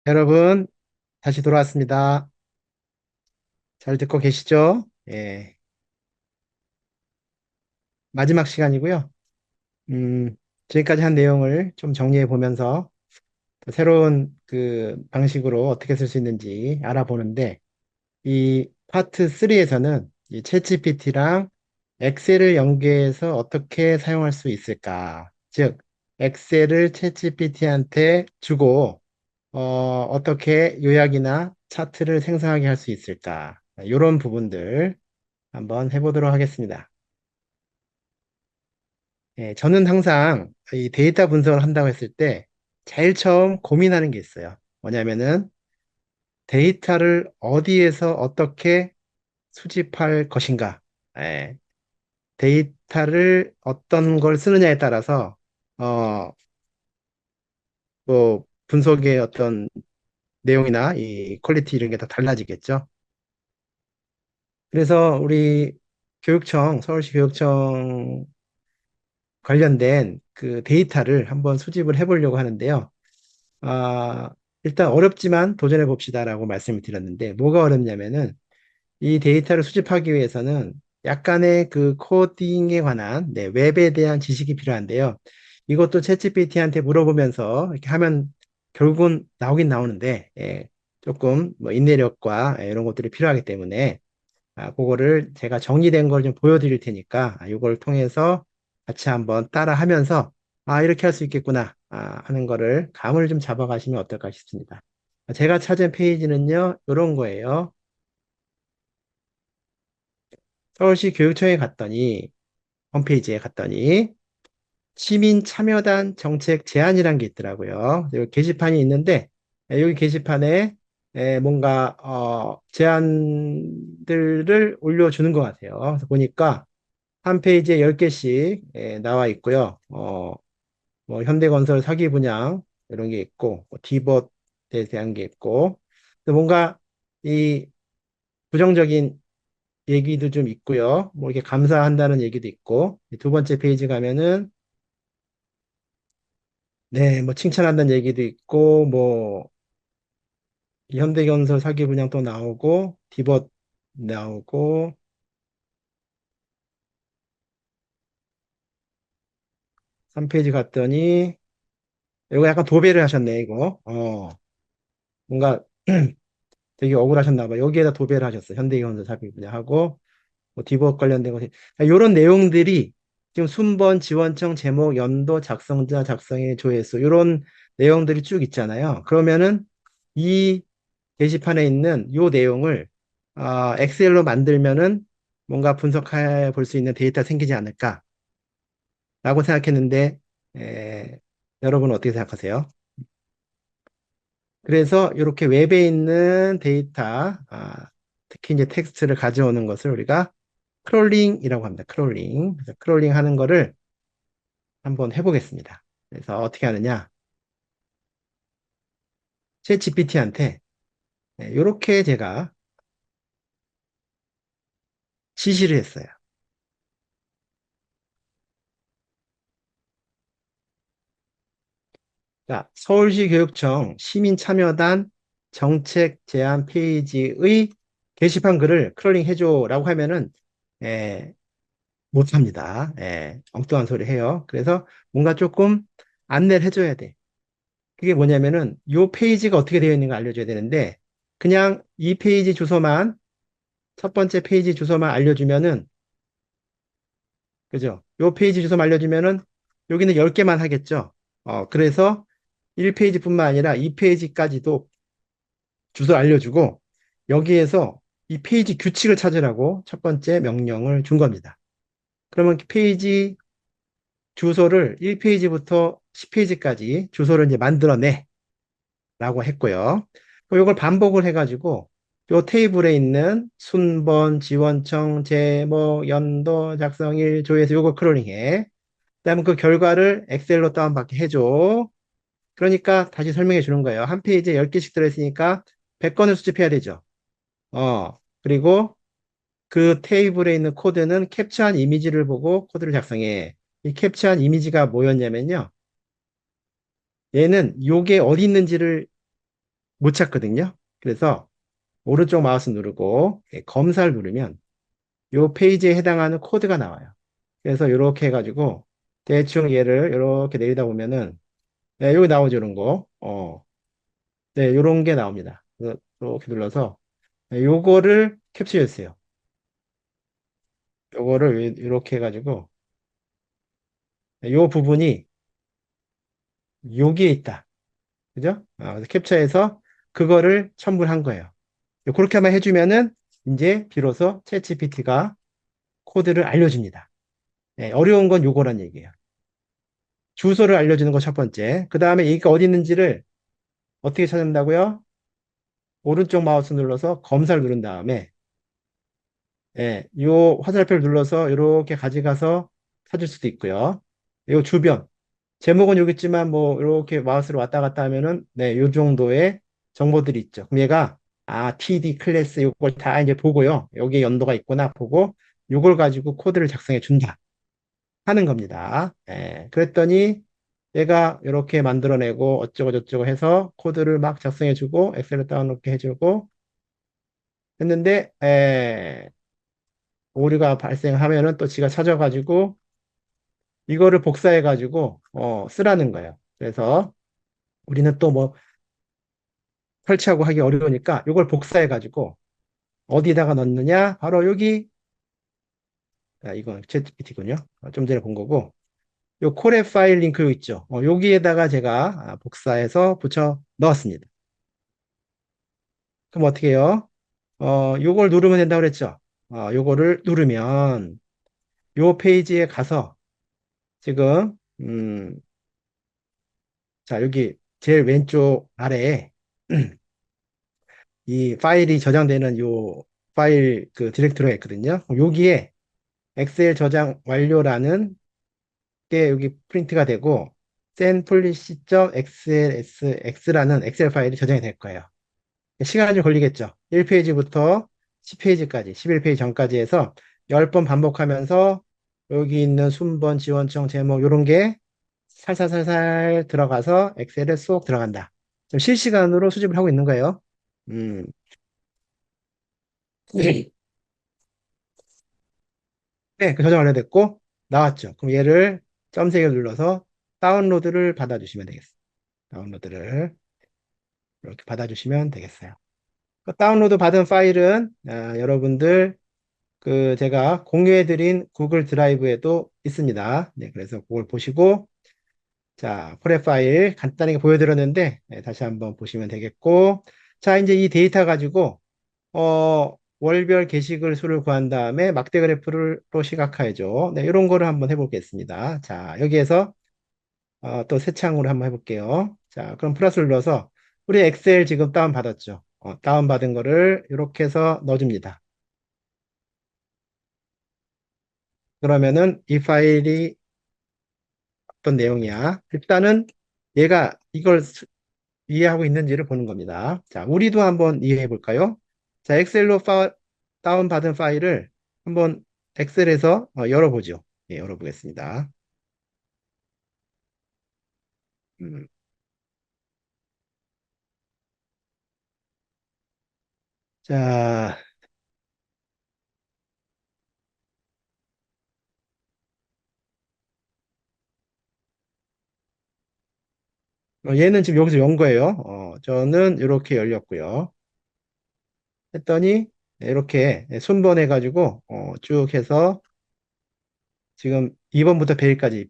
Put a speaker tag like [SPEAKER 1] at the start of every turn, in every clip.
[SPEAKER 1] 여러분, 다시 돌아왔습니다. 잘 듣고 계시죠? 예, 마지막 시간이고요. 음, 지금까지 한 내용을 좀 정리해 보면서 또 새로운 그 방식으로 어떻게 쓸 수 있는지 알아보는데, 이 파트 3에서는 이 챗GPT랑 엑셀을 연계해서 어떻게 사용할 수 있을까? 즉, 엑셀을 챗GPT한테 주고, 어떻게 요약이나 차트를 생성하게 할 수 있을까? 이런 부분들 한번 해보도록 하겠습니다. 예, 저는 항상 이 데이터 분석을 한다고 했을 때 제일 처음 고민하는 게 있어요. 뭐냐면은 데이터를 어디에서 어떻게 수집할 것인가. 예, 데이터를 어떤 걸 쓰느냐에 따라서 어, 뭐 분석의 어떤 내용이나 이 퀄리티 이런 게 다 달라지겠죠. 그래서 우리 교육청, 서울시 교육청 관련된 그 데이터를 한번 수집을 해보려고 하는데요. 아, 일단 어렵지만 도전해 봅시다라고 말씀을 드렸는데, 뭐가 어렵냐면은 이 데이터를 수집하기 위해서는 약간의 그 코딩에 관한 네, 웹에 대한 지식이 필요한데요. 이것도 챗GPT한테 물어보면서 이렇게 하면 결국은 나오긴 나오는데, 예, 조금 뭐 인내력과 이런 것들이 필요하기 때문에 그거를 제가 정리된 걸 좀 보여드릴 테니까 이걸 통해서 같이 한번 따라 하면서 이렇게 할 수 있겠구나 하는 거를 감을 좀 잡아가시면 어떨까 싶습니다. 제가 찾은 페이지는요, 이런 거예요. 서울시 교육청에 갔더니 홈페이지에 갔더니 시민 참여단 정책 제안이라는 게 있더라고요. 여기 게시판이 있는데 여기 게시판에 뭔가 제안들을 올려주는 것 같아요. 그래서 보니까 한 페이지에 10개씩 나와 있고요. 뭐 현대건설 사기 분양 이런 게 있고 뭐 디봇에 대한 게 있고 또 뭔가 이 부정적인 얘기도 좀 있고요. 뭐 이렇게 감사한다는 얘기도 있고 두 번째 페이지 가면은 네, 뭐 칭찬한다는 얘기도 있고 뭐 현대건설 사기 분양 또 나오고 디봇 나오고 3페이지 갔더니 이거 약간 도배를 하셨네 이거. 뭔가 되게 억울하셨나 봐. 여기에다 도배를 하셨어. 현대기원서 삽입 분야하고 뭐 디버업 관련된 것이 이런 내용들이 지금 순번, 지원청, 제목, 연도, 작성자, 작성의 조회수 이런 내용들이 쭉 있잖아요. 그러면은 이 게시판에 있는 이 내용을 엑셀로 만들면은 뭔가 분석해 볼 수 있는 데이터 생기지 않을까라고 생각했는데 여러분은 어떻게 생각하세요? 그래서 이렇게 웹에 있는 데이터, 특히 이제 텍스트를 가져오는 것을 우리가 크롤링이라고 합니다. 크롤링. 그래서 크롤링 하는 거를 한번 해보겠습니다. 그래서 어떻게 하느냐. 챗 GPT한테 이렇게 제가 지시를 했어요. 자, 서울시 교육청 시민참여단 정책 제안 페이지의 게시판 글을 크롤링 해줘라고 하면은 에, 못합니다. 엉뚱한 소리 해요. 그래서 뭔가 조금 안내를 해줘야 돼. 그게 뭐냐면은 요 페이지가 어떻게 되어 있는가 알려줘야 되는데 그냥 이 페이지 주소만 첫 번째 페이지 주소만 알려주면은 그죠? 요 페이지 주소만 알려주면은 여기는 10개만 하겠죠. 그래서 1페이지뿐만 아니라 2페이지까지도 주소를 알려주고 여기에서 이 페이지 규칙을 찾으라고 첫 번째 명령을 준 겁니다. 그러면 페이지 주소를 1페이지부터 10페이지까지 주소를 이제 만들어내 라고 했고요. 이걸 반복을 해가지고 요 테이블에 있는 순번, 지원청, 제목, 연도, 작성일, 조회수 요거 크롤링해. 그다음에 그 결과를 엑셀로 다운받게 해줘. 그러니까 다시 설명해 주는 거예요. 한 페이지에 10개씩 들어있으니까 100건을 수집해야 되죠. 그리고 그 테이블에 있는 코드는 캡처한 이미지를 보고 코드를 작성해. 이 캡처한 이미지가 뭐였냐면요. 얘는 요게 어디 있는지를 못 찾거든요. 그래서 오른쪽 마우스 누르고 검사를 누르면 요 페이지에 해당하는 코드가 나와요. 그래서 이렇게 해가지고 대충 얘를 이렇게 내리다 보면은 네, 여기 나오죠, 이런 거. 네, 요런 게 나옵니다. 그래서 이렇게 눌러서 네, 요거를 캡처해 주세요. 요거를 이렇게 해가지고 네, 요 부분이 여기에 있다. 그죠? 그래서 캡처해서 그거를 첨부한 거예요. 그렇게만 해주면은 이제 비로소 챗GPT가 코드를 알려줍니다. 네, 어려운 건 요거란 얘기예요. 주소를 알려주는 거 첫 번째. 그 다음에 얘가 어디 있는지를 어떻게 찾는다고요? 오른쪽 마우스 눌러서 검사를 누른 다음에 요 화살표를 눌러서 이렇게 가져가서 찾을 수도 있고요. 요 주변 제목은 여기 있지만 뭐 이렇게 마우스를 왔다 갔다 하면은 요 정도의 정보들이 있죠. 그럼 얘가 TD 클래스 이걸 다 이제 보고요. 여기에 연도가 있구나 보고 이걸 가지고 코드를 작성해 준다 하는 겁니다. 그랬더니 얘가 이렇게 만들어내고 어쩌고 저쩌고 해서 코드를 막 작성해 주고 엑셀에 다운로드 해주고 했는데 오류가 발생하면은 또 지가 찾아가지고 이거를 복사해가지고 쓰라는 거예요. 그래서 우리는 또 뭐 설치하고 하기 어려우니까 이걸 복사해가지고 어디다가 넣느냐? 바로 여기 이건 챗GPT군요. 좀 전에 본 거고 요 콜앱 파일 링크 여기 있죠. 여기에다가 제가 복사해서 붙여 넣었습니다. 그럼 어떻게 해요? 요걸 누르면 된다고 그랬죠. 요거를 누르면 요 페이지에 가서 지금 자 여기 제일 왼쪽 아래에 이 파일이 저장되는 요 파일 그 디렉토리가 있거든요. 여기에 엑셀 저장 완료라는 게 여기 프린트가 되고 senpolish.xlsx라는 엑셀 파일이 저장이 될 거예요. 시간이 좀 걸리겠죠. 1페이지부터 10페이지까지, 11페이지 전까지 해서 10번 반복하면서 여기 있는 순번, 지원청, 제목 이런 게 살살살살 들어가서 엑셀에 쏙 들어간다. 지금 실시간으로 수집을 하고 있는 거예요. 음. 네, 그 저장 완료됐고 나왔죠. 그럼 얘를 점색을 눌러서 다운로드를 받아주시면 되겠어요. 다운로드를 이렇게 받아주시면 되겠어요. 그 다운로드 받은 파일은 여러분들 그 제가 공유해드린 구글 드라이브에도 있습니다. 네, 그래서 그걸 보시고 자, 콜의 파일 간단하게 보여드렸는데 다시 한번 보시면 되겠고 자, 이제 이 데이터 가지고 월별 게시글 수를 구한 다음에 막대 그래프를 또 시각화해줘. 네, 이런 거를 한번 해보겠습니다. 자, 여기에서 또 새 창으로 한번 해볼게요. 자, 그럼 플러스를 눌러서 우리 엑셀 지금 다운받았죠. 다운받은 거를 이렇게 해서 넣어줍니다. 그러면은 이 파일이 어떤 내용이야? 일단은 얘가 이걸 이해하고 있는지를 보는 겁니다. 자, 우리도 한번 이해해 볼까요? 자, 엑셀로 다운받은 파일을 한번 엑셀에서 열어보죠. 예, 열어보겠습니다. 음, 자, 얘는 지금 여기서 연 거예요. 저는 이렇게 열렸고요. 했더니 이렇게 순번해 가지고 쭉 해서 지금 2번부터 100일까지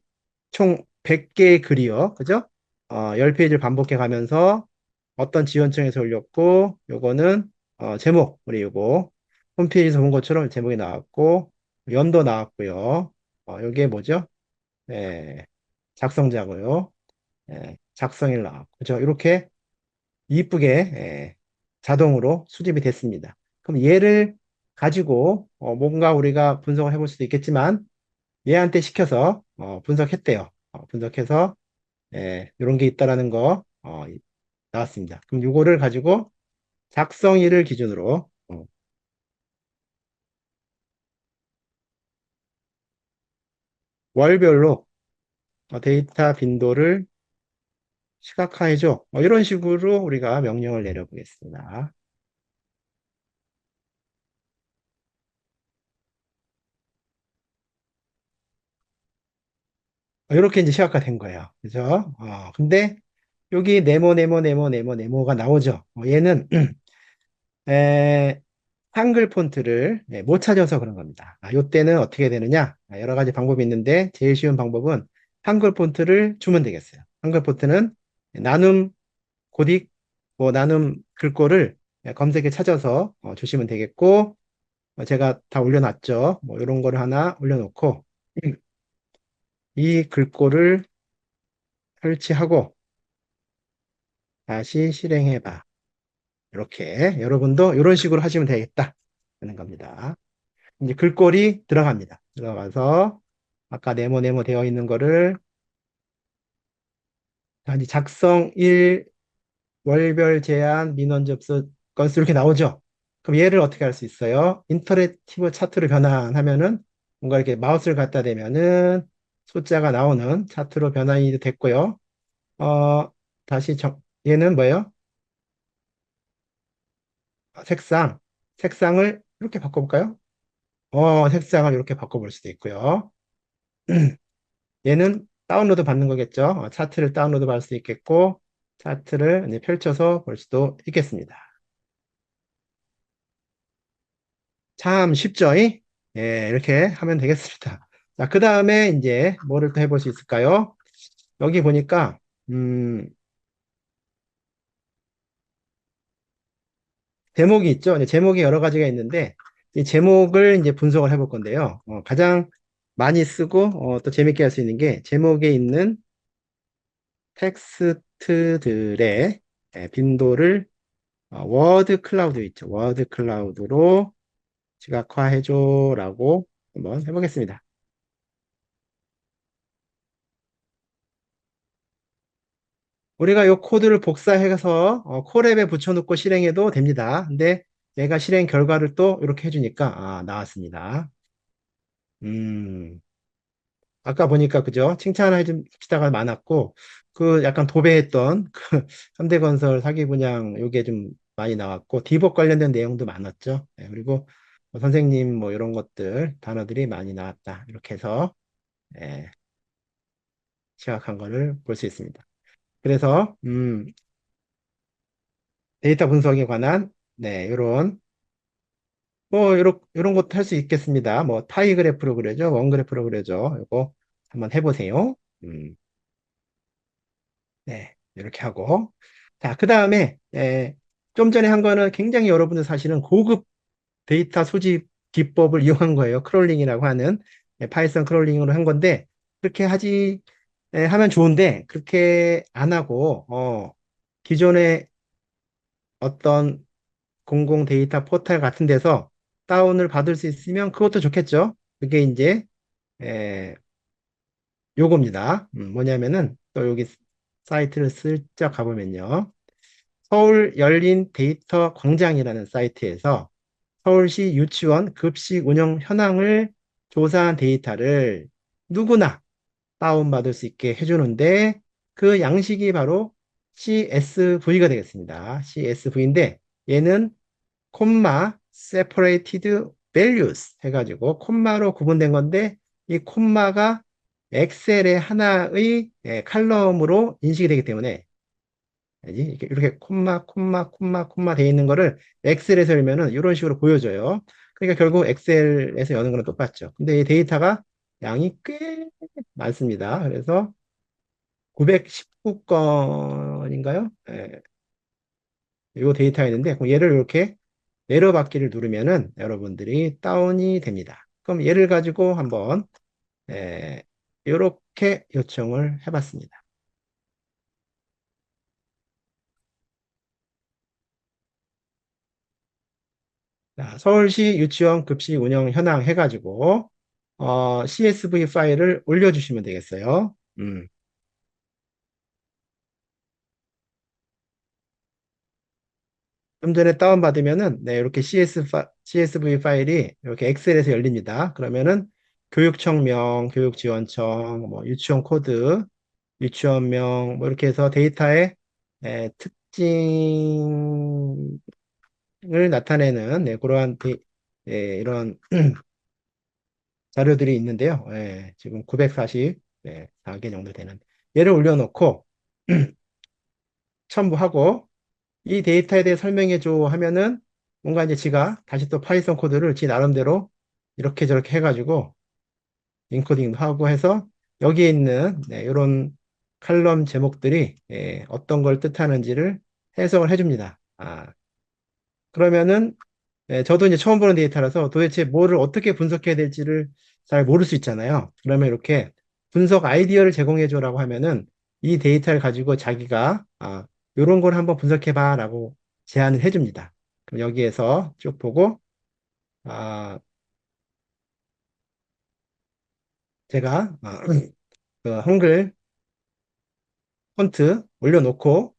[SPEAKER 1] 총 100개의 글이요. 그죠? 10페이지를 반복해 가면서 어떤 지원청에서 올렸고 요거는 제목 우리 요거 홈페이지에서 본 것처럼 제목이 나왔고 연도 나왔고요. 요게 뭐죠? 예, 작성자고요. 작성일 나왔고 그죠? 이렇게 이쁘게 자동으로 수집이 됐습니다. 그럼 얘를 가지고 뭔가 우리가 분석을 해볼 수도 있겠지만 얘한테 시켜서 분석했대요. 분석해서 이런 게 있다라는 거 나왔습니다. 그럼 이거를 가지고 작성일을 기준으로 월별로 데이터 빈도를 시각화해줘. 이런 식으로 우리가 명령을 내려보겠습니다. 이렇게 이제 시각화된 거예요. 그죠? 근데 여기 네모가 나오죠. 얘는 에, 한글 폰트를 못 찾아서 그런 겁니다. 요때는 어떻게 되느냐? 여러 가지 방법이 있는데 제일 쉬운 방법은 한글 폰트를 주면 되겠어요. 한글 폰트는 나눔 고딕, 뭐 나눔 글꼴을 검색해 찾아서 주시면 되겠고, 제가 다 올려놨죠. 뭐 이런 거를 하나 올려놓고 이, 이 글꼴을 설치하고 다시 실행해봐. 이렇게 여러분도 이런 식으로 하시면 되겠다 하는 겁니다. 이제 글꼴이 들어갑니다. 들어가서 아까 네모 되어 있는 거를 이제 작성 1 월별 제한 민원 접수 건수 이렇게 나오죠. 그럼 얘를 어떻게 할 수 있어요? 인터랙티브 차트로 변환하면은 뭔가 이렇게 마우스를 갖다 대면은 숫자가 나오는 차트로 변환이 됐고요. 어, 다시 얘는 뭐예요? 색상. 색상을 이렇게 바꿔볼까요? 색상을 이렇게 바꿔볼 수도 있고요. 얘는 다운로드 받는 거겠죠. 차트를 다운로드 받을 수 있겠고, 차트를 이제 펼쳐서 볼 수도 있겠습니다. 참 쉽죠? 예, 이렇게 하면 되겠습니다. 자, 그 다음에 이제 뭐를 또 해볼 수 있을까요? 여기 보니까, 제목이 있죠. 이제 제목이 여러 가지가 있는데, 이 제목을 이제 분석을 해볼 건데요. 가장 많이 쓰고, 또 재밌게 할 수 있는 게, 제목에 있는 텍스트들의 빈도를 워드 클라우드 있죠. 워드 클라우드로 시각화해줘라고 한번 해보겠습니다. 우리가 이 코드를 복사해서 콜앱에 붙여놓고 실행해도 됩니다. 근데 얘가 실행 결과를 또 이렇게 해주니까 나왔습니다. 음, 아까 보니까 그죠? 칭찬해 준 기사가 많았고 그 약간 도배했던 그 현대건설 사기 분양 요게 좀 많이 나왔고 디복 관련된 내용도 많았죠. 네, 그리고 뭐 선생님 뭐 이런 것들 단어들이 많이 나왔다. 이렇게 해서 예, 시각한 거를 볼 수 있습니다. 그래서 데이터 분석에 관한 네, 이런 뭐 이런 것도 할 수 있겠습니다. 뭐 파이 그래프로 그려죠, 원 그래프로 그려죠. 이거 한번 해보세요. 음, 네, 이렇게 하고 자, 그 다음에 좀 전에 한 거는 굉장히 여러분들 사실은 고급 데이터 수집 기법을 이용한 거예요. 크롤링이라고 하는 파이썬 크롤링으로 한 건데 그렇게 하면 좋은데 그렇게 안 하고 기존의 어떤 공공 데이터 포털 같은 데서 다운을 받을 수 있으면 그것도 좋겠죠. 그게 이제 에, 요겁니다. 뭐냐면은 또 여기 사이트를 슬쩍 가보면요. 서울 열린 데이터 광장이라는 사이트에서 서울시 유치원 급식 운영 현황을 조사한 데이터를 누구나 다운받을 수 있게 해주는데 그 양식이 바로 CSV가 되겠습니다. CSV인데 얘는 콤마 separated values 해가지고 콤마로 구분된 건데 이 콤마가 엑셀의 하나의 칼럼으로 인식이 되기 때문에 알지? 이렇게 콤마 되어 있는 거를 엑셀에서 열면은 이런 식으로 보여줘요. 그러니까 결국 엑셀에서 여는 거랑 똑같죠. 근데 이 데이터가 양이 꽤 많습니다. 그래서 919건인가요? 이 데이터가 있는데 그럼 얘를 이렇게 내려받기를 누르면은 여러분들이 다운이 됩니다. 그럼 얘를 가지고 한번 이렇게 요청을 해봤습니다. 자, 서울시 유치원 급식 운영 현황 해가지고 CSV 파일을 올려주시면 되겠어요. 좀 전에 다운받으면은 네, 이렇게 CSV 파일이 이렇게 엑셀에서 열립니다. 그러면은 교육청명, 교육지원청, 뭐 유치원 코드 유치원명, 뭐 이렇게 해서 데이터의 특징을 나타내는 그러한 이런 자료들이 있는데요. 지금 944개 정도 되는 얘를 올려놓고 첨부하고 이 데이터에 대해 설명해 줘 하면은 뭔가 이제 지가 다시 또 파이썬 코드를 지 나름대로 이렇게 저렇게 해가지고 인코딩도 하고 해서 여기에 있는 이런 칼럼 제목들이 어떤 걸 뜻하는지를 해석을 해줍니다. 그러면은 저도 이제 처음 보는 데이터라서 도대체 뭐를 어떻게 분석해야 될지를 잘 모를 수 있잖아요. 그러면 이렇게 분석 아이디어를 제공해줘라고 하면은 이 데이터를 가지고 자기가 이런 걸 한번 분석해봐라고 제안을 해줍니다. 그럼 여기에서 쭉 보고 아, 제가 그 한글 폰트 올려놓고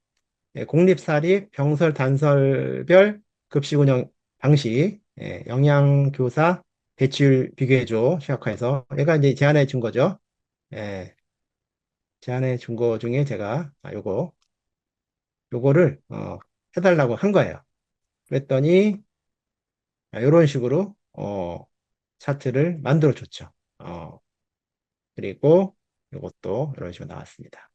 [SPEAKER 1] 공립사립 병설 단설별 급식 운영 방식, 영양교사 배치율 비교해줘 시각화해서 얘가 이제 제안해 준 거죠. 예, 제안해 준 거 중에 제가 요거를 해달라고 한 거예요. 그랬더니 이런 식으로 차트를 만들어 줬죠. 그리고 요것도 이런 식으로 나왔습니다.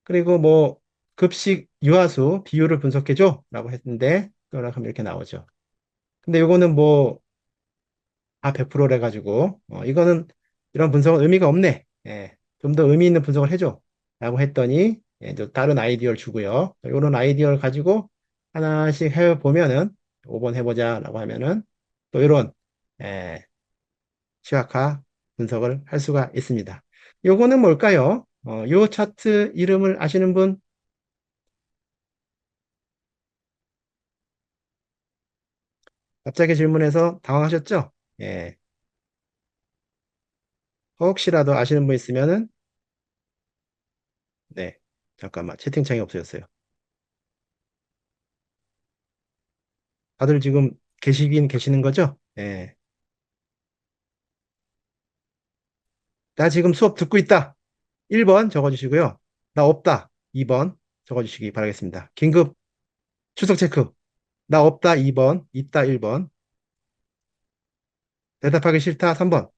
[SPEAKER 1] 그리고 뭐 급식 유아수 비율을 분석해줘 라고 했는데 그러면 이렇게 나오죠. 근데 요거는 뭐 100%래 가지고 이거는 이런 분석은 의미가 없네. 좀 더 의미 있는 분석을 해줘. 라고 했더니 또 다른 아이디어를 주고요. 이런 아이디어를 가지고 하나씩 해보면은 5번 해보자 라고 하면은 또 이런 시각화 분석을 할 수가 있습니다. 요거는 뭘까요? 요 차트 이름을 아시는 분 갑자기 질문해서 당황하셨죠? 예. 혹시라도 아시는 분 있으면은 네. 잠깐만 채팅창이 없어졌어요. 다들 지금 계시긴 계시는 거죠? 예. 나 지금 수업 듣고 있다. 1번 적어주시고요. 나 없다. 2번 적어주시기 바라겠습니다. 긴급 출석 체크. 나 없다. 2번. 있다. 1번. 대답하기 싫다. 3번.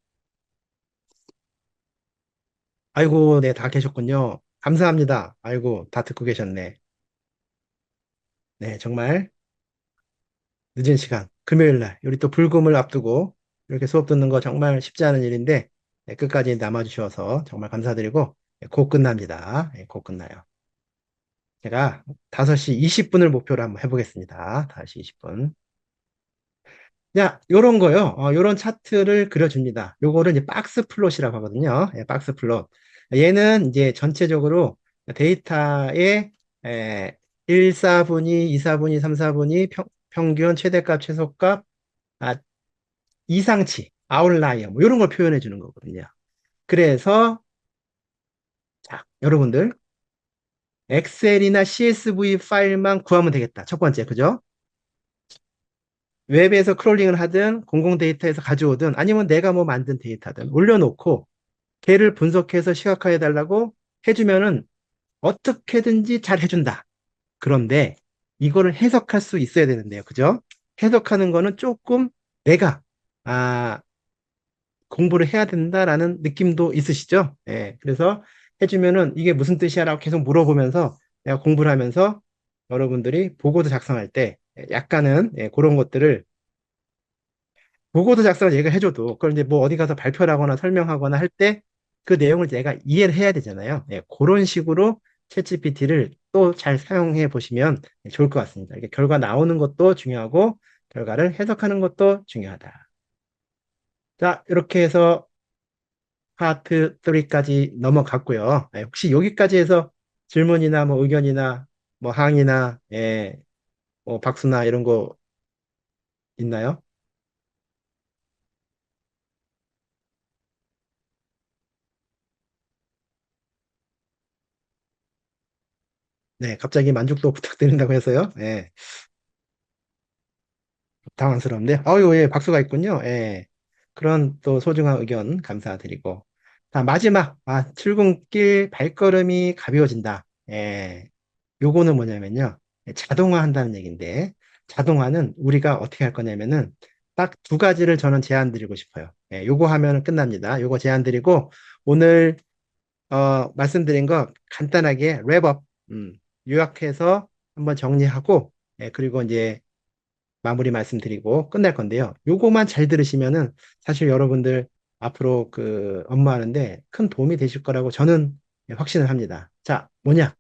[SPEAKER 1] 아이고, 네, 다 계셨군요. 감사합니다. 아이고, 다 듣고 계셨네. 네, 정말 늦은 시간, 금요일 날, 우리 또 불금을 앞두고 이렇게 수업 듣는 거 정말 쉽지 않은 일인데, 끝까지 남아주셔서 정말 감사드리고, 곧 끝납니다. 곧 끝나요. 제가 5시 20분을 목표로 한번 해보겠습니다. 5시 20분. 자, 요런 거요. 요런 차트를 그려줍니다. 요거를 이제 박스 플롯이라고 하거든요. 박스 플롯. 얘는 이제 전체적으로 데이터의 1, 4분위, 2, 4분위, 3, 4분위, 평균, 최대값, 최소값, 아, 이상치, 아웃라이어, 뭐 이런 걸 표현해 주는 거거든요. 그래서, 자, 여러분들, 엑셀이나 CSV 파일만 구하면 되겠다. 첫 번째, 그죠? 웹에서 크롤링을 하든 공공 데이터에서 가져오든 아니면 내가 뭐 만든 데이터든 올려놓고 걔를 분석해서 시각화해 달라고 해주면은 어떻게든지 잘 해준다. 그런데 이거를 해석할 수 있어야 되는데요. 그죠? 해석하는 거는 조금 내가 아, 공부를 해야 된다라는 느낌도 있으시죠? 그래서 해주면은 이게 무슨 뜻이야? 라고 계속 물어보면서 내가 공부를 하면서 여러분들이 보고도 작성할 때 약간은 그런 것들을 보고도 작성을 얘가 해줘도 그걸 이제 뭐 어디 가서 발표를 하거나 설명하거나 할 때 그 내용을 내가 이해를 해야 되잖아요. 그런 식으로 챗GPT를 또 잘 사용해 보시면 좋을 것 같습니다. 이게 결과 나오는 것도 중요하고 결과를 해석하는 것도 중요하다. 자, 이렇게 해서 파트 3까지 넘어갔고요. 혹시 여기까지 해서 질문이나 뭐 의견이나 뭐 항의나 뭐 박수나 이런 거 있나요? 네, 갑자기 만족도 부탁드린다고 해서요. 당황스러운데. 아유, 예, 박수가 있군요. 그런 또 소중한 의견 감사드리고. 자, 마지막, 출근길 발걸음이 가벼워진다. 예, 요거는 뭐냐면요. 자동화 한다는 얘기인데, 자동화는 우리가 어떻게 할 거냐면은, 딱 두 가지를 저는 제안 드리고 싶어요. 예, 요거 하면은 끝납니다. 요거 제안 드리고, 오늘, 말씀드린 거 간단하게 랩업, 요약해서 한번 정리하고, 예, 그리고 이제 마무리 말씀드리고 끝날 건데요. 요거만 잘 들으시면은 사실 여러분들 앞으로 그 업무하는데 큰 도움이 되실 거라고 저는 확신을 합니다. 자, 뭐냐?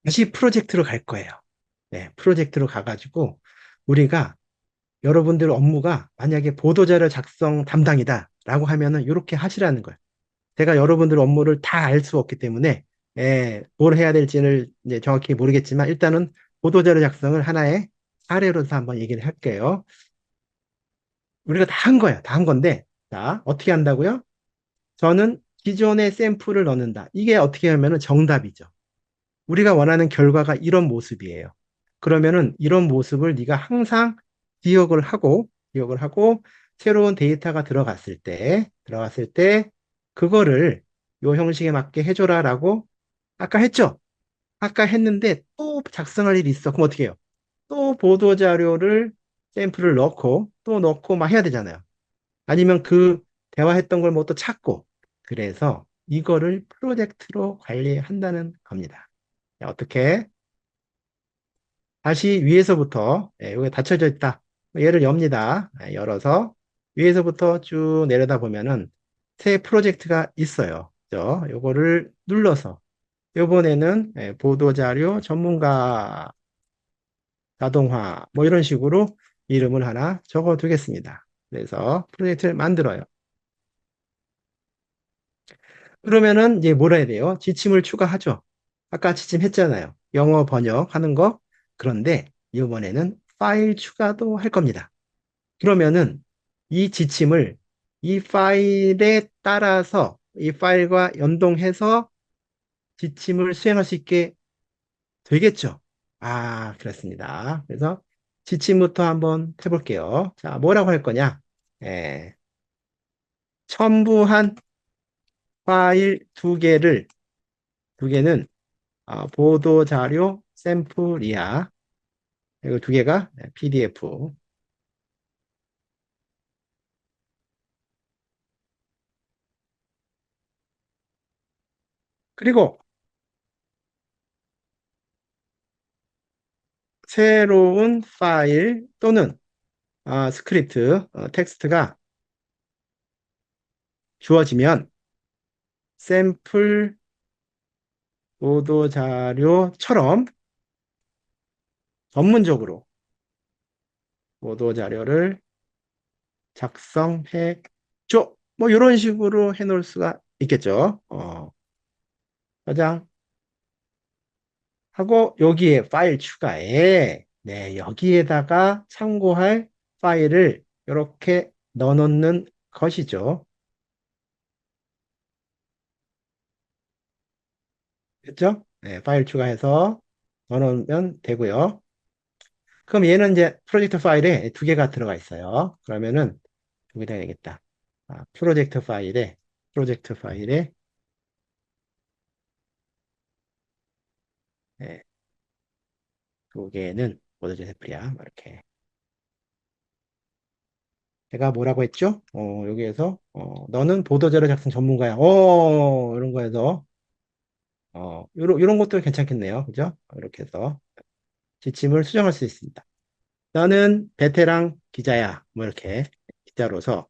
[SPEAKER 1] 다시 프로젝트로 갈 거예요. 네, 프로젝트로 가가지고 우리가 여러분들 업무가 만약에 보도자료 작성 담당이다라고 하면은 이렇게 하시라는 거예요. 제가 여러분들 업무를 다 알 수 없기 때문에 뭘 해야 될지는 이제 정확히 모르겠지만 일단은 보도자료 작성을 하나의 사례로서 한번 얘기를 할게요. 우리가 다 한 거예요. 다 한 건데, 자, 어떻게 한다고요? 저는 기존의 샘플을 넣는다. 이게 어떻게 하면은 정답이죠. 우리가 원하는 결과가 이런 모습이에요. 그러면은 이런 모습을 네가 항상 기억을 하고, 새로운 데이터가 들어갔을 때, 그거를 요 형식에 맞게 해줘라라고 아까 했죠? 아까 했는데 또 작성할 일이 있어. 그럼 어떻게 해요? 또 보도자료를 샘플을 넣고, 또 넣고 막 해야 되잖아요. 아니면 그 대화했던 걸 뭐 또 찾고. 그래서 이거를 프로젝트로 관리한다는 겁니다. 자, 어떻게? 다시 위에서부터, 여기 닫혀져 있다. 얘를 엽니다. 열어서 위에서부터 쭉 내려다 보면은 새 프로젝트가 있어요. 그죠? 요거를 눌러서 이번에는 보도자료 전문가 자동화 뭐 이런 식으로 이름을 하나 적어 두겠습니다. 그래서 프로젝트를 만들어요. 그러면은 이제 뭐라 해야 돼요? 지침을 추가하죠. 아까 지침했잖아요. 영어 번역하는 거. 그런데 이번에는 파일 추가도 할 겁니다. 그러면은 이 지침을 이 파일에 따라서 이 파일과 연동해서 지침을 수행할 수 있게 되겠죠. 그렇습니다. 그래서 지침부터 한번 해볼게요. 자, 뭐라고 할 거냐? 예, 첨부한 파일 두 개는 보도 자료 샘플이야. 이거 두 개가 PDF. 그리고 새로운 파일 또는 스크립트, 텍스트가 주어지면 샘플 보도 자료처럼 전문적으로 보도 자료를 작성해 줘. 뭐 이런 식으로 해놓을 수가 있겠죠. 저장 하고 여기에 파일 추가해. 네, 여기에다가 참고할 파일을 이렇게 넣어놓는 것이죠. 됐죠? 네, 파일 추가해서 넣어놓으면 되고요. 그럼 얘는 이제 프로젝트 파일에 두 개가 들어가 있어요. 그러면은 여기다 해야겠다. 프로젝트 파일에 네, 두 개는 모두 제프리야. 이렇게. 제가 뭐라고 했죠? 여기에서 너는 보도자료 작성 전문가야. 이런 거에서 요런 것도 괜찮겠네요. 그죠? 이렇게 해서 지침을 수정할 수 있습니다. 나는 베테랑 기자야. 뭐 이렇게 기자로서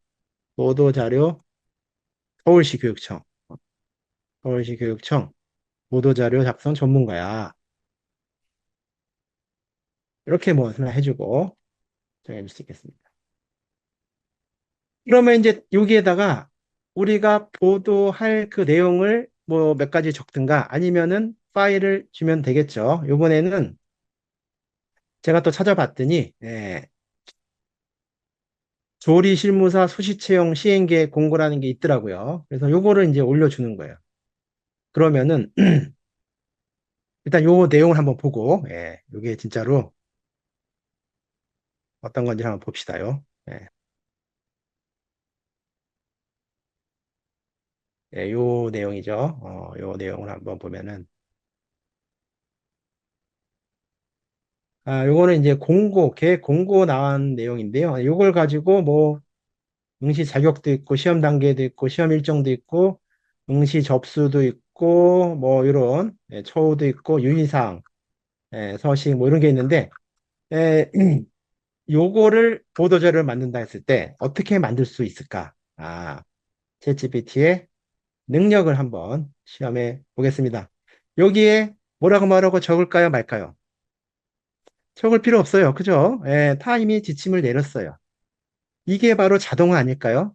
[SPEAKER 1] 보도자료 서울시 교육청, 서울시 교육청 보도자료 작성 전문가야. 이렇게 뭐 하나 해주고 정해줄 수 있겠습니다. 그러면 이제 여기에다가 우리가 보도할 그 내용을 뭐 몇 가지 적든가 아니면은 파일을 주면 되겠죠. 이번에는 제가 또 찾아봤더니 조리 실무사 수시 채용 시행계획 공고라는 게 있더라고요. 그래서 요거를 이제 올려주는 거예요. 그러면은 일단 요 내용을 한번 보고 요게 진짜로 어떤 건지 한번 봅시다요. 예, 요 내용이죠. 요 내용을 한번 보면은, 요거는 이제 계획 공고 나온 내용인데요. 요걸 가지고 뭐, 응시 자격도 있고, 시험 단계도 있고, 시험 일정도 있고, 응시 접수도 있고, 뭐, 이런, 예, 처우도 있고, 유의사항, 예, 서식, 뭐, 이런 게 있는데, 예, 요거를 보도자료를 만든다 했을 때, 어떻게 만들 수 있을까? 챗GPT의 능력을 한번 시험해 보겠습니다. 여기에 뭐라고 말하고 적을까요, 말까요? 적을 필요 없어요. 그죠? 예, 타임이 지침을 내렸어요. 이게 바로 자동화 아닐까요?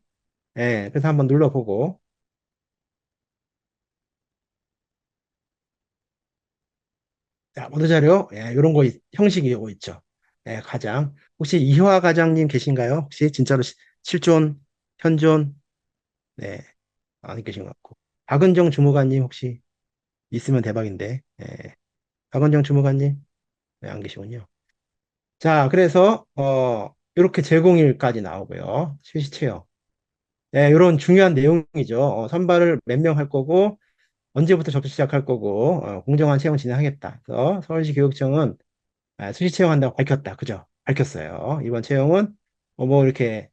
[SPEAKER 1] 예, 그래서 한번 눌러보고. 자, 보도자료, 예, 이런 거, 형식이 요거 있죠. 예, 과장. 혹시 이화 과장님 계신가요? 혹시 진짜로 실존, 현존, 네, 안 계신 것 같고. 박은정 주무관님 혹시 있으면 대박인데, 예, 박은정 주무관님, 네, 안 계시군요. 자, 그래서, 이렇게 제공일까지 나오고요. 실시 채용. 네, 이런 중요한 내용이죠. 선발을 몇 명 할 거고, 언제부터 접수 시작할 거고, 공정한 채용 진행하겠다. 그래서 서울시 교육청은 수시 채용한다고 밝혔다. 그죠? 밝혔어요. 이번 채용은, 뭐, 이렇게,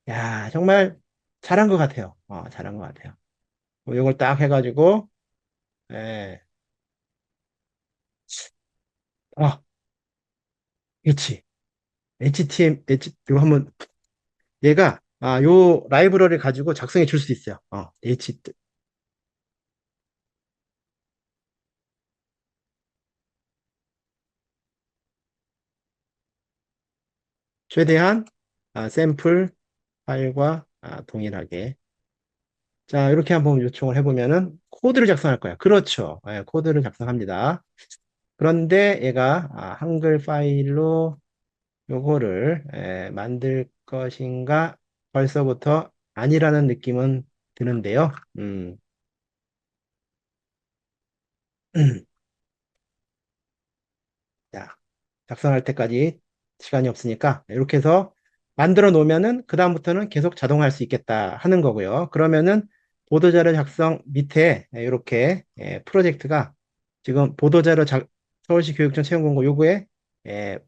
[SPEAKER 1] 야, 정말 잘한 것 같아요. 잘한 것 같아요. 뭐 이걸 딱 해가지고, 예, 아, 그렇지. 이거 한번, 얘가, 요 라이브러리 가지고 작성해 줄 수 있어요. 최대한 샘플 파일과 동일하게. 자, 이렇게 한번 요청을 해보면은 코드를 작성할 거야. 그렇죠. 예, 코드를 작성합니다. 그런데 얘가 한글 파일로 요거를 만들 것인가 벌써부터 아니라는 느낌은 드는데요. 자, 작성할 때까지 시간이 없으니까 이렇게 해서 만들어 놓으면은 그다음부터는 계속 자동화할 수 있겠다 하는 거고요. 그러면은 보도자료 작성 밑에 이렇게 프로젝트가 지금 서울시 교육청 채용공고 요거에 예,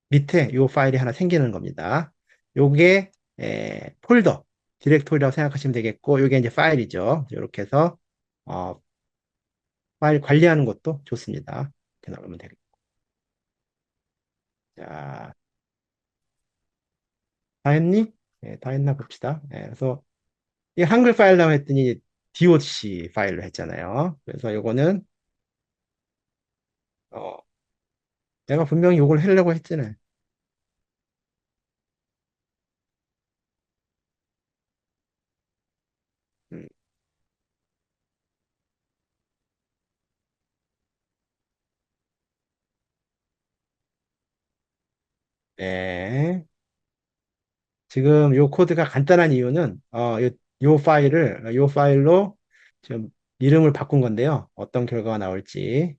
[SPEAKER 1] 밑에 요 파일이 하나 생기는 겁니다. 요게 폴더 디렉토리라고 생각하시면 되겠고 요게 이제 파일이죠. 이렇게 해서 어, 파일 관리하는 것도 좋습니다. 이렇게 나오면 되겠죠. 자, 다 했니? 다 했나 봅시다. 그래서 이 한글 파일이라고 했더니 DOC 파일로 했잖아요. 그래서 요거는 어, 내가 분명히 요걸 하려고 했잖아요. 음, 네. 지금 요 코드가 간단한 이유는 요 파일로 지금 이름을 바꾼 건데요. 어떤 결과가 나올지.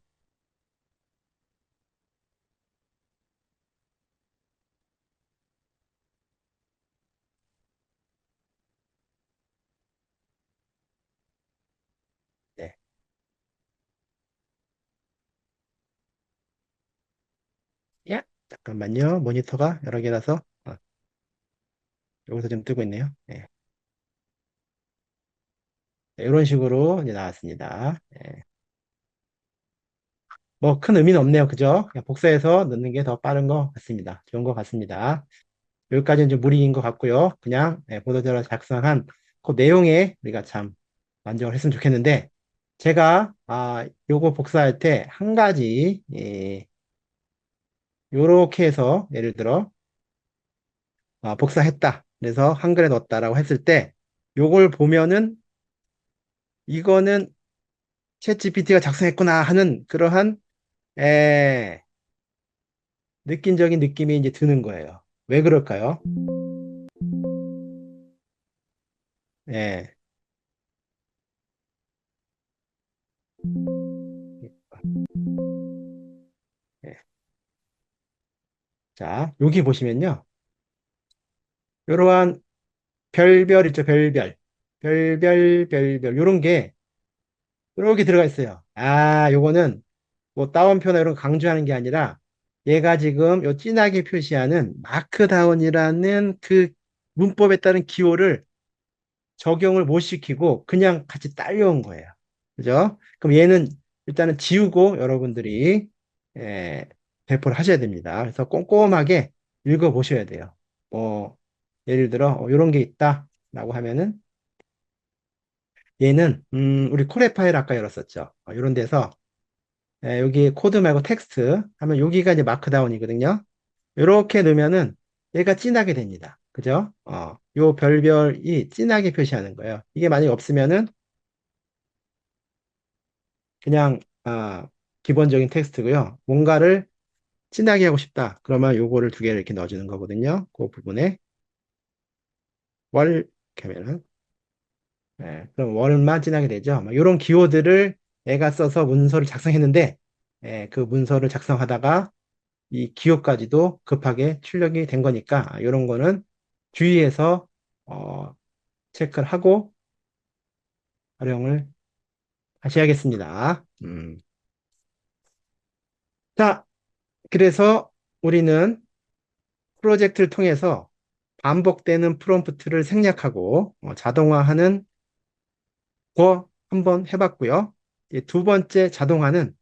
[SPEAKER 1] 네. 야, 잠깐만요. 모니터가 여러 개라서 여기서 좀 뜨고 있네요. 네. 네, 이런 식으로 이제 나왔습니다. 네. 뭐 큰 의미는 없네요. 그죠? 그냥 복사해서 넣는 게 더 빠른 것 같습니다. 좋은 것 같습니다. 여기까지는 좀 무리인 것 같고요. 그냥 보도자료 작성한 그 내용에 우리가 참 만족을 했으면 좋겠는데 제가 요거 복사할 때 한 가지 요렇게 해서 예를 들어 복사했다. 그래서 한글에 넣었다라고 했을 때 요걸 보면은 이거는 챗 GPT가 작성했구나 하는 그러한 에, 느낌적인 느낌이 이제 드는 거예요. 왜 그럴까요? 예. 예. 자, 여기 보시면요. 이러한 별별 있죠, 별별. 별별, 요런 게 이렇게 들어가 있어요. 아, 요거는 뭐 따옴표나 이런 거 강조하는 게 아니라 얘가 지금 요 진하게 표시하는 마크다운이라는 그 문법에 따른 기호를 적용을 못 시키고 그냥 같이 딸려온 거예요. 그죠? 그럼 얘는 일단은 지우고 여러분들이 예, 배포를 하셔야 됩니다. 그래서 꼼꼼하게 읽어보셔야 돼요. 뭐 예를 들어 이런 게 있다라고 하면은 얘는 우리 코레 파일 아까 열었었죠. 이런 데서 여기 코드 말고 텍스트 하면 여기가 이제 마크다운이거든요. 이렇게 넣으면은 얘가 진하게 됩니다. 그죠? 요 별별이 진하게 표시하는 거예요. 이게 만약에 없으면은 그냥 기본적인 텍스트고요. 뭔가를 진하게 하고 싶다. 그러면 요거를 두 개를 이렇게 넣어주는 거거든요. 그 부분에 월 이렇게 하면은 그럼 월만 진하게 되죠. 이런 기호들을 내가 써서 문서를 작성했는데 그 문서를 작성하다가 이 기호까지도 급하게 출력이 된 거니까 이런 거는 주의해서 어, 체크를 하고 활용을 하셔야겠습니다. 자, 그래서 우리는 프로젝트를 통해서 반복되는 프롬프트를 생략하고 자동화하는 거 한번 해봤고요. 이제 두 번째 자동화는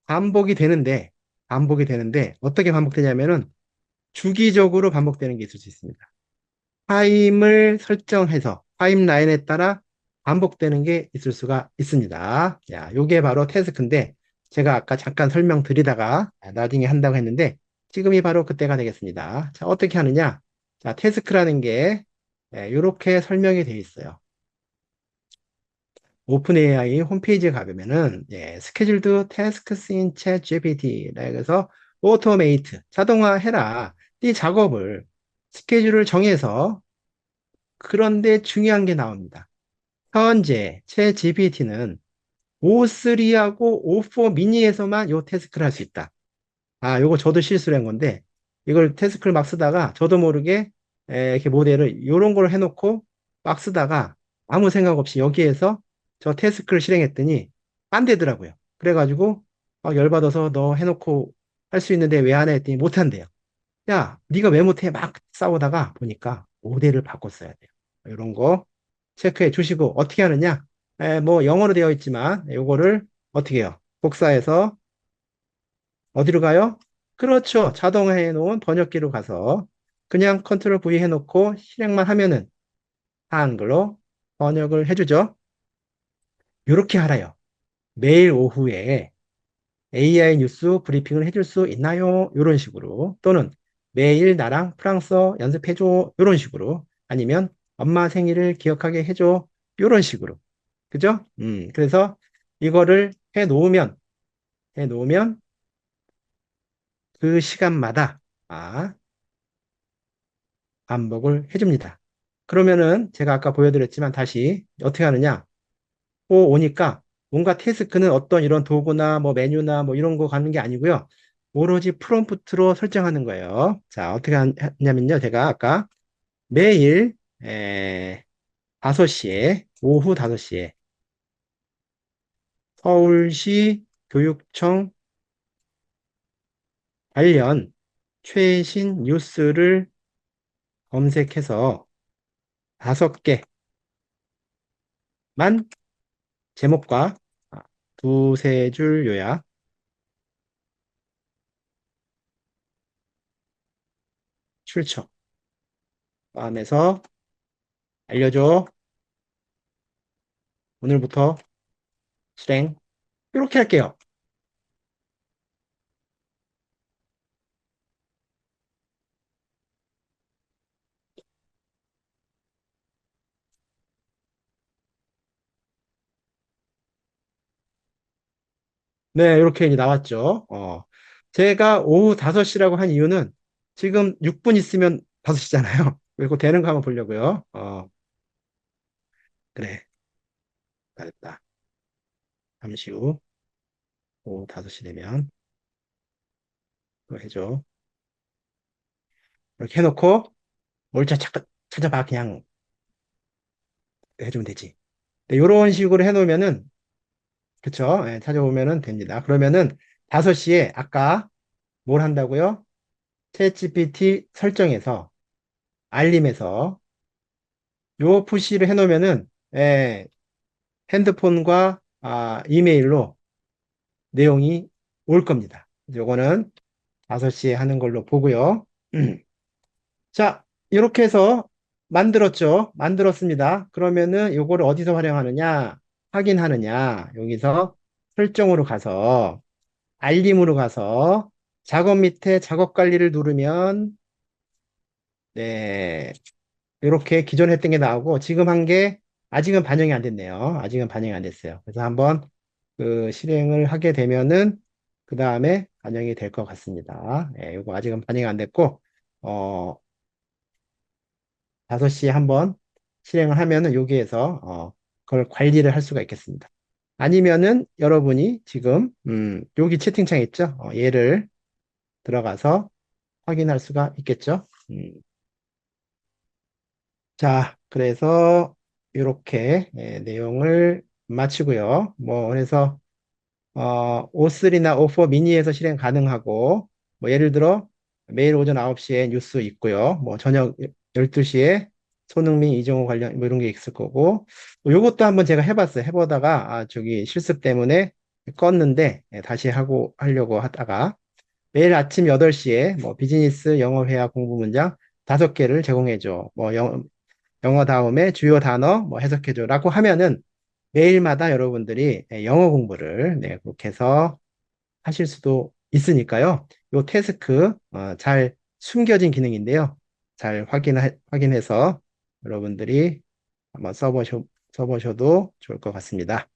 [SPEAKER 1] 반복이 되는데, 반복이 되는데 어떻게 반복되냐면은 주기적으로 반복되는 게 있을 수 있습니다. 타임을 설정해서 타임라인에 따라 반복되는 게 있을 수가 있습니다. 자, 요게 바로 태스크인데 제가 아까 잠깐 설명드리다가 나중에 한다고 했는데 지금이 바로 그때가 되겠습니다. 자, 어떻게 하느냐? 자, 태스크라는 게 이렇게 설명이 되어 있어요. 오픈 AI 홈페이지에 가보면은 스케줄드 태스크스 인 챗 GPT 그래서 오토메이트 자동화해라. 이 작업을 스케줄을 정해서 그런데 중요한 게 나옵니다. 현재 제 GPT는 O3하고 O4 미니에서만 요 태스크를 할 수 있다. 요거 저도 실수를 한 건데 이걸 태스크를 막 쓰다가 저도 모르게 이렇게 모델을 요런 걸 해놓고 막 쓰다가 아무 생각 없이 여기에서 저 태스크를 실행했더니 안 되더라고요. 그래가지고 열받아서 너 해놓고 할 수 있는데 왜 안 해? 했더니 못 한대요. 야, 네가 왜 못해? 막 싸우다가 보니까 모델을 바꿔 써야 돼요. 이런 거 체크해 주시고 어떻게 하느냐? 뭐 영어로 되어 있지만 요거를 어떻게 해요? 복사해서 어디로 가요? 그렇죠. 자동화해 놓은 번역기로 가서 그냥 컨트롤 V 해놓고 실행만 하면은 한글로 번역을 해주죠. 이렇게 하라요. 매일 오후에 AI 뉴스 브리핑을 해줄 수 있나요? 이런 식으로. 또는 매일 나랑 프랑스어 연습해줘. 이런 식으로. 아니면 엄마 생일을 기억하게 해줘. 이런 식으로. 그죠? 그래서 이거를 해 놓으면 그 시간마다 아, 반복을 해줍니다. 그러면은 제가 아까 보여드렸지만 다시 어떻게 하느냐? 오니까 뭔가 태스크는 어떤 이런 도구나 뭐 메뉴나 뭐 이런 거 가는 게 아니고요. 오로지 프롬프트로 설정하는 거예요. 자, 어떻게 하냐면요. 제가 아까 매일 5시에 오후 5시에 서울시 교육청 관련 최신 뉴스를 검색해서 5개만 제목과 두세 줄 요약 출처 포함해서 알려줘. 오늘부터 실행. 이렇게 할게요. 네, 이렇게 이제 나왔죠. 제가 오후 5시라고 한 이유는 지금 6분 있으면 5시잖아요. 그리고 되는 거 한번 보려고요. 그래. 잘했다. 잠시 후 오후 5시 되면 그거 해줘. 이렇게 해놓고 뭘 찾아봐. 그냥 해주면 되지. 네, 이런 식으로 해놓으면은, 그쵸? 예, 찾아보면은 됩니다. 그러면은 5시에 아까 뭘 한다고요? 챗GPT 설정에서, 알림에서 요 푸시를 해놓으면은, 예, 핸드폰과 이메일로 내용이 올 겁니다. 요거는 5시에 하는 걸로 보고요. 자, 이렇게 해서 만들었죠. 만들었습니다. 그러면은 요거를 어디서 활용하느냐? 확인하느냐? 여기서 설정으로 가서 알림으로 가서 작업 밑에 작업 관리를 누르면 네, 이렇게 기존에 했던 게 나오고 지금 한 게 아직은 반영이 안 됐네요. 아직은 반영이 안 됐어요. 그래서 한번 그 실행을 하게 되면은 그 다음에 반영이 될 것 같습니다. 예, 이거 아직은 반영이 안 됐고 어, 5시에 한번 실행을 하면은 여기에서 그걸 관리를 할 수가 있겠습니다. 아니면은 여러분이 지금 여기 채팅창 있죠? 얘를 들어가서 확인할 수가 있겠죠? 자, 그래서 이렇게 내용을 마치고요. 뭐 그래서 O3나 O4 미니에서 실행 가능하고 뭐 예를 들어 매일 오전 9시에 뉴스 있고요. 뭐 저녁 12시에 손흥민, 이정우 관련 뭐 이런 게 있을 거고 뭐 요것도 한번 제가 해봤어요. 해보다가 저기 실습 때문에 껐는데 다시 하고 하려고 하다가 매일 아침 8시에 뭐 비즈니스 영어 회화 공부 문장 5개를 제공해줘. 뭐 영어 다음에 주요 단어 뭐 해석해줘라고 하면은 매일마다 여러분들이 영어 공부를 그렇게 해서 하실 수도 있으니까요. 요 태스크 잘 숨겨진 기능인데요. 잘 확인해서 여러분들이 한번 써보셔도 좋을 것 같습니다.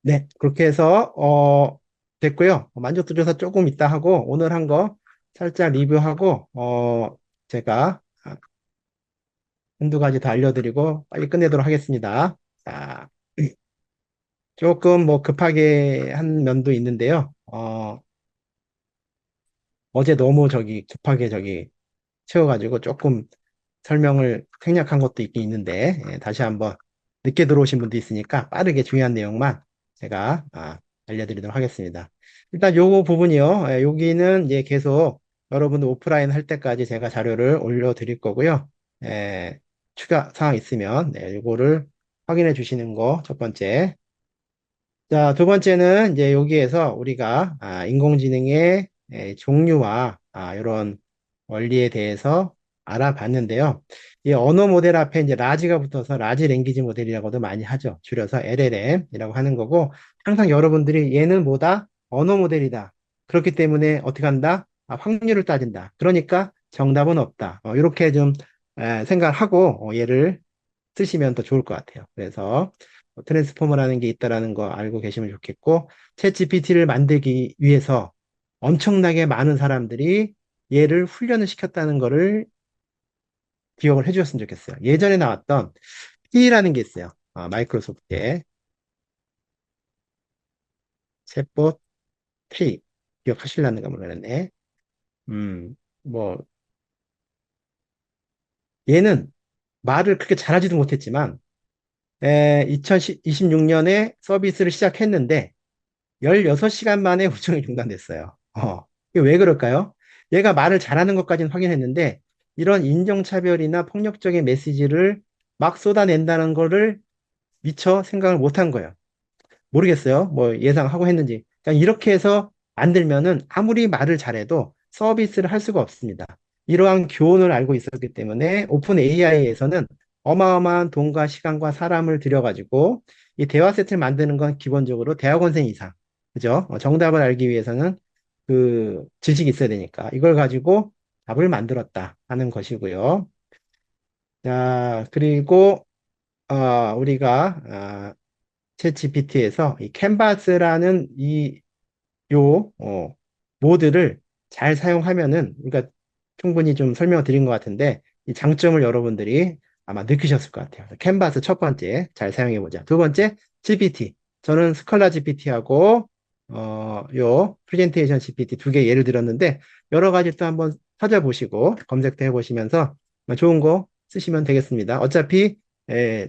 [SPEAKER 1] 네, 그렇게 해서 됐고요. 만족도조사 조금 이따 하고 오늘 한 거 살짝 리뷰하고 제가 한두 가지 더 알려드리고 빨리 끝내도록 하겠습니다. 자, 조금 뭐 급하게 한 면도 있는데요. 어제 너무 저기 급하게 저기 채워가지고 조금 설명을 생략한 것도 있긴 있는데 다시 한번 늦게 들어오신 분도 있으니까 빠르게 중요한 내용만 제가 알려드리도록 하겠습니다. 일단 요거 부분이요. 여기는 이제 계속 여러분들 오프라인 할 때까지 제가 자료를 올려드릴 거고요. 추가 사항 있으면 요거를 확인해 주시는 거 첫 번째. 자, 두 번째는 이제 여기에서 우리가 인공지능의 종류와 이런 원리에 대해서 알아봤는데요. 이 언어 모델 앞에 이제 라지가 붙어서 라지 랭귀지 모델이라고도 많이 하죠. 줄여서 LLM이라고 하는 거고 항상 여러분들이 얘는 뭐다? 언어 모델이다. 그렇기 때문에 어떻게 한다? 확률을 따진다. 그러니까 정답은 없다. 이렇게 좀 생각하고 얘를 쓰시면 더 좋을 것 같아요. 그래서 트랜스포머라는 게 있다라는 거 알고 계시면 좋겠고, 챗 GPT를 만들기 위해서 엄청나게 많은 사람들이 얘를 훈련을 시켰다는 거를 기억을 해주셨으면 좋겠어요. 예전에 나왔던 P라는 게 있어요. 마이크로소프트의 챗봇 P 기억하실라는가 모르겠네. 뭐 얘는 말을 그렇게 잘하지도 못했지만 2026년에 서비스를 시작했는데 16시간 만에 우정이 중단됐어요. 이게 왜 그럴까요? 얘가 말을 잘하는 것까지는 확인했는데 이런 인종차별이나 폭력적인 메시지를 막 쏟아낸다는 거를 미처 생각을 못한 거예요. 모르겠어요. 뭐 예상하고 했는지. 그냥 이렇게 해서 만들면은 아무리 말을 잘해도 서비스를 할 수가 없습니다. 이러한 교훈을 알고 있었기 때문에 오픈 AI에서는 어마어마한 돈과 시간과 사람을 들여가지고 이 대화 세트를 만드는 건 기본적으로 대학원생 이상. 그죠? 정답을 알기 위해서는 그 지식이 있어야 되니까 이걸 가지고 답을 만들었다 하는 것이고요. 자, 그리고 우리가 챗 GPT에서 이 캔버스라는 요 모드를 잘 사용하면은 그러니까 충분히 좀 설명을 드린 것 같은데 이 장점을 여러분들이 아마 느끼셨을 것 같아요. 캔버스 첫 번째 잘 사용해 보자. 두 번째 GPT. 저는 스칼라 GPT하고 요 프레젠테이션 GPT 두 개 예를 들었는데 여러 가지 또 한번 찾아보시고 검색도 해보시면서 좋은 거 쓰시면 되겠습니다. 어차피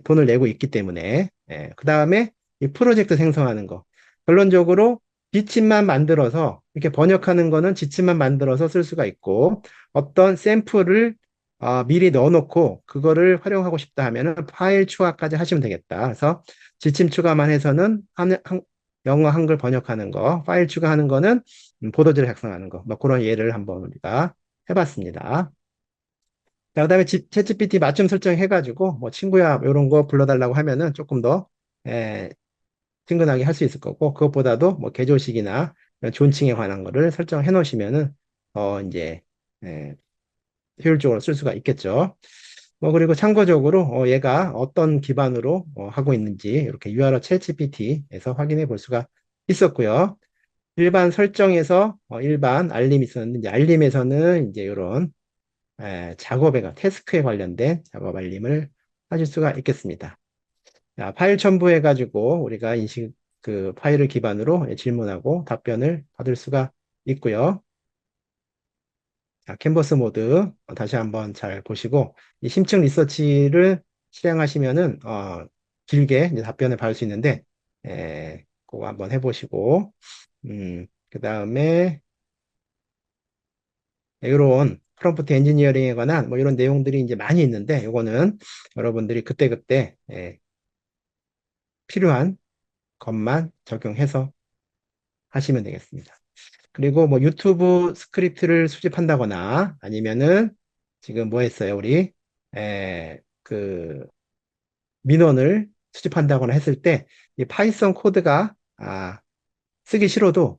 [SPEAKER 1] 돈을 내고 있기 때문에 그 다음에 이 프로젝트 생성하는 거 결론적으로 지침만 만들어서 이렇게 번역하는 거는 지침만 만들어서 쓸 수가 있고 어떤 샘플을 미리 넣어놓고 그거를 활용하고 싶다 하면은 파일 추가까지 하시면 되겠다. 그래서 지침 추가만 해서는 영어 한글 번역하는 거, 파일 추가하는 거는 보도지를 작성하는 거, 뭐 그런 예를 한번 우리가 해봤습니다. 자, 그다음에 챗GPT 맞춤 설정해가지고 뭐 친구야 이런 거 불러달라고 하면은 조금 더 에, 친근하게 할 수 있을 거고 그것보다도 뭐 개조식이나 이런 존칭에 관한 거를 설정해 놓으시면은 이제 에, 효율적으로 쓸 수가 있겠죠. 뭐 그리고 참고적으로 얘가 어떤 기반으로 하고 있는지 이렇게 URL 챗GPT에서 확인해 볼 수가 있었고요. 일반 설정에서 일반 알림이 있었는데 이제 알림에서는 이제 이런 태스크에 관련된 작업 알림을 하실 수가 있겠습니다. 자, 파일 첨부해 가지고 우리가 인식 그 파일을 기반으로 질문하고 답변을 받을 수가 있고요. 자, 캔버스 모드 다시 한번 잘 보시고 이 심층 리서치를 실행하시면은 길게 이제 답변을 받을 수 있는데 그거 한번 해보시고 그 다음에 이런 프롬프트 엔지니어링에 관한 뭐 이런 내용들이 이제 많이 있는데 이거는 여러분들이 그때그때 필요한 것만 적용해서 하시면 되겠습니다. 그리고 뭐 유튜브 스크립트를 수집한다거나 아니면은 지금 뭐 했어요? 우리 그 민원을 수집한다거나 했을 때 이 파이썬 코드가 쓰기 싫어도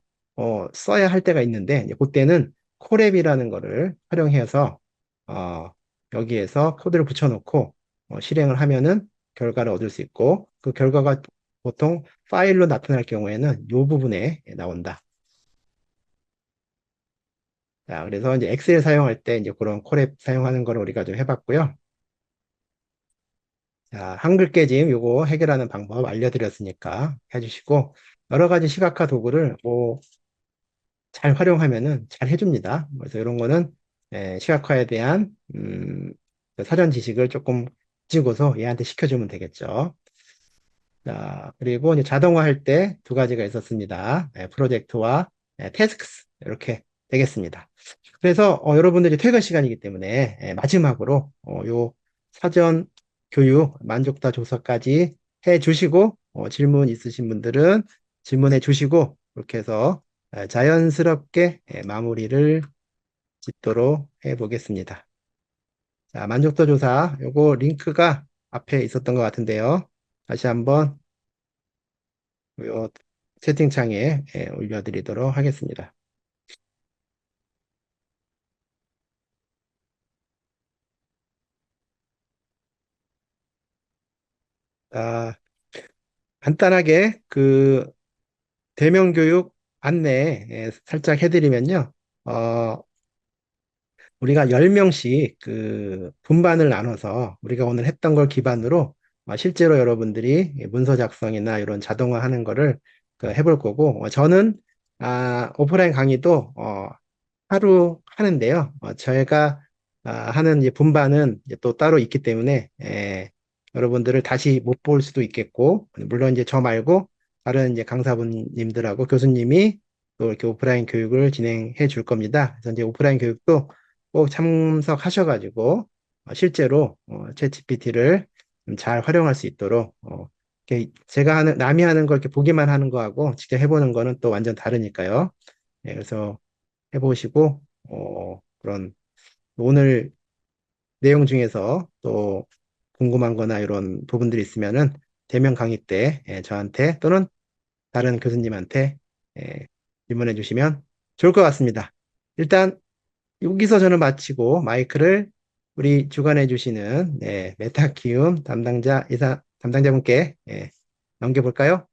[SPEAKER 1] 써야 할 때가 있는데 이제 그때는 콜앱이라는 거를 활용해서 여기에서 코드를 붙여놓고 실행을 하면은 결과를 얻을 수 있고 그 결과가 보통 파일로 나타날 경우에는 이 부분에 나온다. 자, 그래서 이제 엑셀 사용할 때 이제 그런 콜앱 사용하는 걸 우리가 좀 해봤고요. 자, 한글 깨짐 요거 해결하는 방법 알려드렸으니까 해주시고 여러 가지 시각화 도구를 뭐 잘 활용하면은 잘 해줍니다. 그래서 이런 거는 시각화에 대한 사전 지식을 조금 가지고서 얘한테 시켜주면 되겠죠. 자, 그리고 이제 자동화할 때 두 가지가 있었습니다. 프로젝트와 태스크스 이렇게 되겠습니다. 그래서 여러분들이 퇴근 시간이기 때문에 마지막으로 요 사전 교육 만족도 조사까지 해 주시고 질문 있으신 분들은 질문해 주시고 이렇게 해서 자연스럽게 마무리를 짓도록 해 보겠습니다. 자, 만족도 조사 요거 링크가 앞에 있었던 것 같은데요. 다시 한번 요 채팅창에 올려드리도록 하겠습니다. 아, 간단하게 그 대면 교육 안내 살짝 해드리면요. 어, 우리가 10명씩 그 분반을 나눠서 우리가 오늘 했던 걸 기반으로 실제로 여러분들이 문서 작성이나 이런 자동화 하는 거를 해볼 거고, 저는 오프라인 강의도 하루 하는데요. 저희가 하는 이제 분반은 이제 또 따로 있기 때문에 여러분들을 다시 못 볼 수도 있겠고, 물론 이제 저 말고 다른 이제 강사분님들하고 교수님이 또 이렇게 오프라인 교육을 진행해 줄 겁니다. 그래서 이제 오프라인 교육도 꼭 참석하셔가지고 실제로 챗GPT를 잘 활용할 수 있도록 이렇게 제가 하는 남이 하는 걸 이렇게 보기만 하는 거하고 직접 해보는 거는 또 완전 다르니까요. 그래서 해보시고 그런 오늘 내용 중에서 또 궁금한 거나 이런 부분들이 있으면은 대면 강의 때 저한테 또는 다른 교수님한테 예, 질문해 주시면 좋을 것 같습니다. 일단 여기서 저는 마치고 마이크를 우리 주관해 주시는 메타 키움 담당자분께 넘겨볼까요?